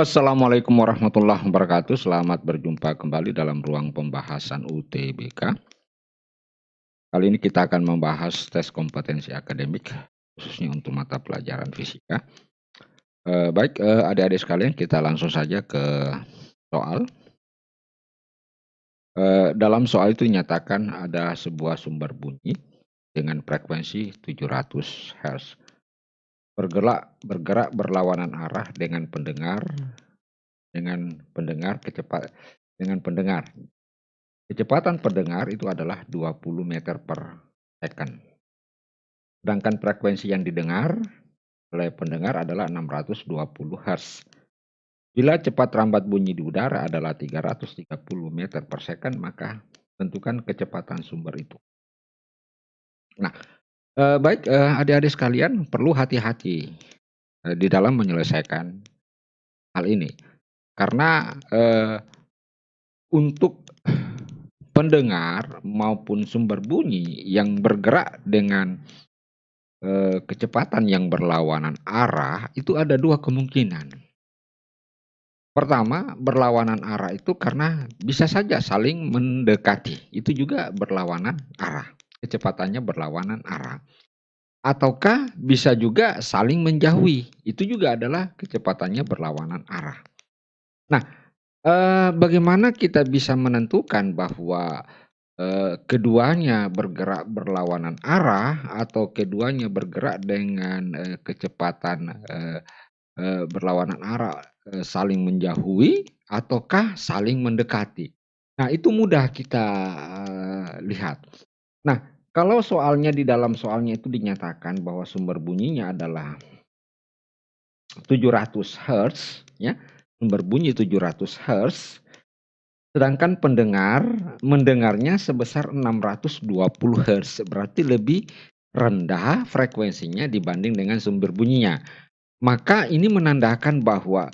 Assalamualaikum warahmatullahi wabarakatuh. Selamat berjumpa kembali dalam ruang pembahasan UTBK. Kali ini kita akan membahas tes kompetensi akademik, khususnya untuk mata pelajaran fisika. Baik, adik-adik sekalian, kita langsung saja ke soal. Dalam soal itu dinyatakan ada sebuah sumber bunyi dengan frekuensi 700 Hz. Bergerak berlawanan arah dengan pendengar. Kecepatan pendengar itu adalah 20 meter per second. Sedangkan frekuensi yang didengar oleh pendengar adalah 620 Hz. Bila cepat rambat bunyi di udara adalah 330 meter per second, maka tentukan kecepatan sumber itu. Nah, baik adik-adik sekalian, perlu hati-hati di dalam menyelesaikan hal ini. Karena untuk pendengar maupun sumber bunyi yang bergerak dengan kecepatan yang berlawanan arah itu ada dua kemungkinan. Pertama, berlawanan arah itu karena bisa saja saling mendekati, itu juga berlawanan arah, kecepatannya berlawanan arah. Ataukah bisa juga saling menjauhi, itu juga adalah kecepatannya berlawanan arah. Nah, bagaimana kita bisa menentukan bahwa keduanya bergerak berlawanan arah atau keduanya bergerak dengan kecepatan berlawanan arah, saling menjauhi ataukah saling mendekati? Nah, itu mudah kita lihat. Nah, kalau soalnya di dalam soalnya itu dinyatakan bahwa sumber bunyinya adalah 700 Hz, ya, sumber bunyi 700 Hz, sedangkan pendengar mendengarnya sebesar 620 Hz, berarti lebih rendah frekuensinya dibanding dengan sumber bunyinya. Maka ini menandakan bahwa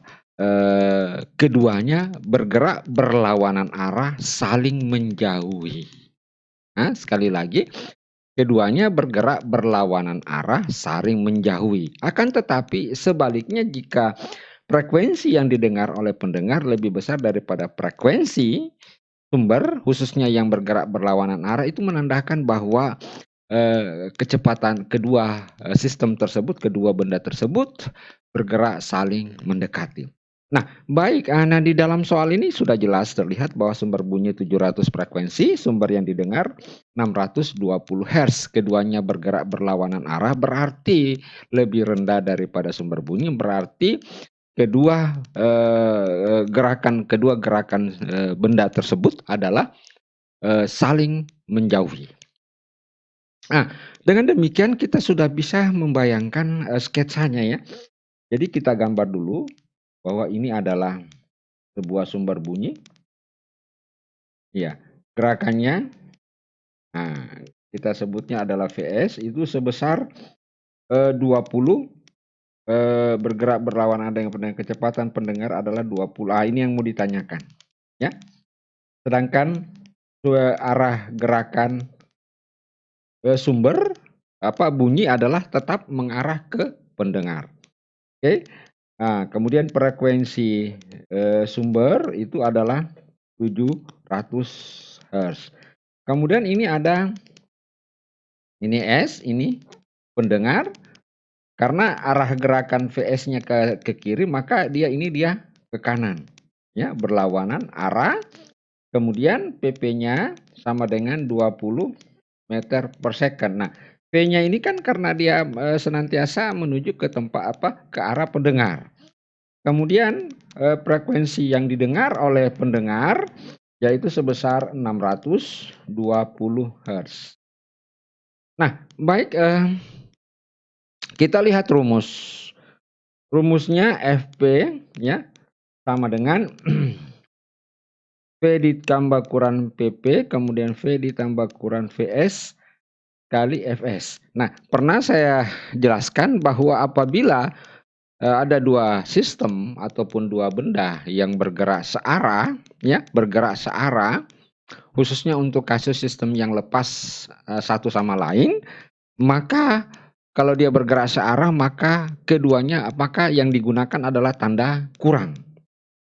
keduanya bergerak berlawanan arah, saling menjauhi. Nah, sekali lagi, keduanya bergerak berlawanan arah, saling menjauhi. Akan tetapi sebaliknya, jika frekuensi yang didengar oleh pendengar lebih besar daripada frekuensi sumber, khususnya yang bergerak berlawanan arah, itu menandakan bahwa kecepatan kedua sistem tersebut, kedua benda tersebut bergerak saling mendekati. Nah, baik, nah di dalam soal ini sudah jelas terlihat bahwa sumber bunyi 700 frekuensi, sumber yang didengar 620 Hz. Keduanya bergerak berlawanan arah, berarti lebih rendah daripada sumber bunyi, berarti kedua gerakan benda tersebut adalah saling menjauhi. Nah, dengan demikian kita sudah bisa membayangkan sketsanya, ya. Jadi kita gambar dulu bahwa ini adalah sebuah sumber bunyi. Ya, gerakannya, nah, kita sebutnya adalah Vs, itu sebesar 20, bergerak berlawanan dengan kecepatan pendengar adalah 20. Ini yang mau ditanyakan, ya. Sedangkan arah gerakan sumber bunyi adalah tetap mengarah ke pendengar. Oke. Nah, kemudian frekuensi sumber itu adalah 700 Hz. Kemudian ini ada ini S, ini pendengar. Karena arah gerakan Vs-nya ke kiri, maka dia ke kanan. Ya, berlawanan arah. Kemudian PP-nya sama dengan 20 meter per second. Nah, V-nya ini kan karena dia senantiasa menuju ke ke arah pendengar. Kemudian frekuensi yang didengar oleh pendengar yaitu sebesar 620 Hz. Nah, baik, kita lihat rumus. Rumusnya Fp, ya, sama dengan V ditambah kurang PP, kemudian V ditambah kurang Vs kali Fs. Nah, pernah saya jelaskan bahwa apabila ada dua sistem ataupun dua benda yang bergerak searah, ya, bergerak searah, khususnya untuk kasus sistem yang lepas satu sama lain, maka kalau dia bergerak searah, maka keduanya, apakah yang digunakan adalah tanda kurang.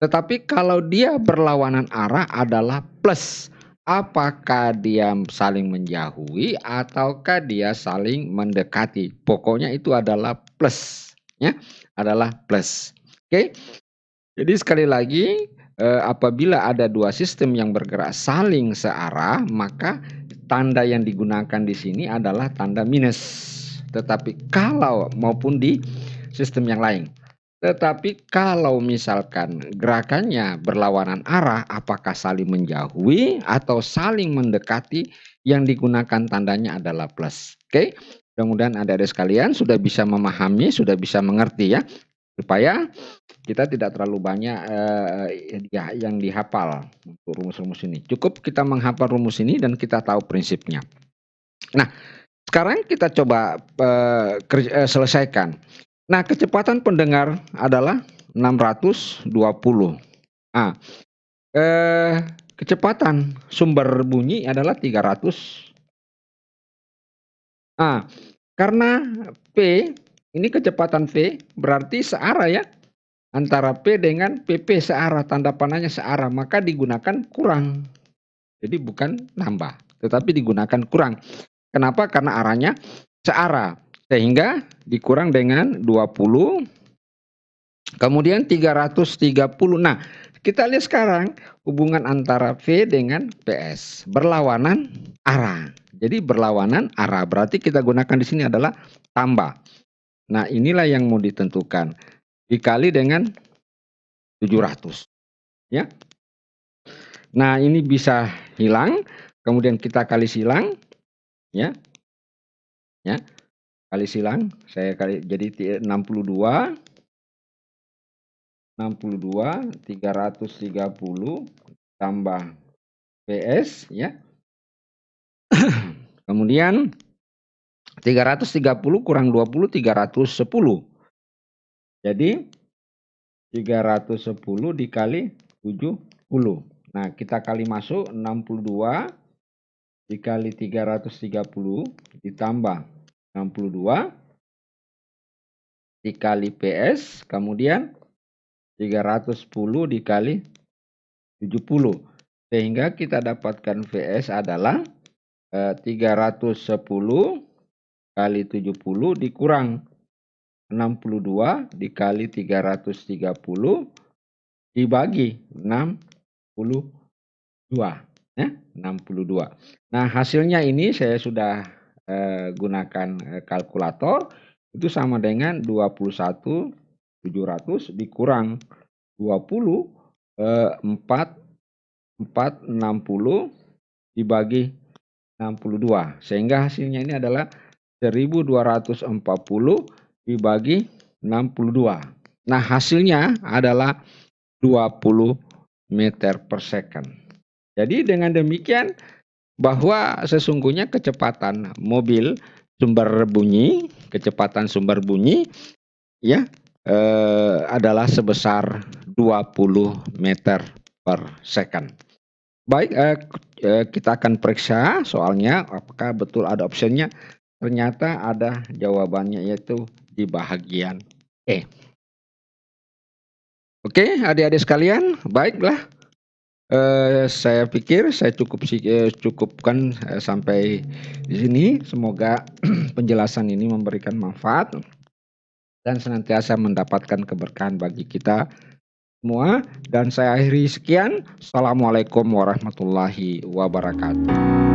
Tetapi kalau dia berlawanan arah adalah plus. Apakah dia saling menjauhi ataukah dia saling mendekati? Pokoknya itu adalah plus, ya, adalah plus. Oke. Jadi sekali lagi, apabila ada dua sistem yang bergerak saling searah, maka tanda yang digunakan di sini adalah tanda minus. Tetapi kalau maupun di sistem yang lain. Tetapi kalau misalkan gerakannya berlawanan arah, apakah saling menjauhi atau saling mendekati, yang digunakan tandanya adalah plus. Oke, mudah-mudahan adik-adik sekalian sudah bisa memahami, sudah bisa mengerti ya, supaya kita tidak terlalu banyak ya, yang dihafal untuk rumus-rumus ini. Cukup kita menghafal rumus ini dan kita tahu prinsipnya. Nah, sekarang kita coba selesaikan. Nah, kecepatan pendengar adalah 620. Nah, kecepatan sumber bunyi adalah 300. Nah, karena P ini kecepatan V berarti searah ya. Antara P dengan PP searah, tanda panahnya searah, maka digunakan kurang. Jadi bukan nambah, tetapi digunakan kurang. Kenapa? Karena arahnya searah. Sehingga dikurang dengan 20, kemudian 330. Nah, kita lihat sekarang hubungan antara V dengan PS. Berlawanan arah. Jadi berlawanan arah, berarti kita gunakan di sini adalah tambah. Nah, inilah yang mau ditentukan. Dikali dengan 700. Ya. Nah, ini bisa hilang, kemudian kita kali silang, ya. Ya. Kali silang, saya kali jadi 62 330 tambah PS ya. Kemudian 330 kurang 20 310. Jadi 310 dikali 70. Nah, kita kali masuk 62 dikali 330 ditambah 62 dikali PS, kemudian 310 dikali 70. Sehingga kita dapatkan VS adalah 310 kali 70 dikurang 62 dikali 330 dibagi 62. Ya, 62. Nah, hasilnya ini saya sudah gunakan kalkulator, itu sama dengan 21.700 dikurang 20 460 dibagi 62, sehingga hasilnya ini adalah 1240 dibagi 62. Nah, hasilnya adalah 20 meter per second. Jadi dengan demikian bahwa sesungguhnya kecepatan mobil sumber bunyi, kecepatan sumber bunyi ya adalah sebesar 20 meter per second. Baik, kita akan periksa soalnya apakah betul ada opsinya. Ternyata ada jawabannya, yaitu di bahagian E. Oke, adik-adik sekalian, baiklah. Saya pikir saya cukupkan sampai di sini. Semoga penjelasan ini memberikan manfaat dan senantiasa mendapatkan keberkahan bagi kita semua. Dan saya akhiri sekian. Assalamualaikum warahmatullahi wabarakatuh.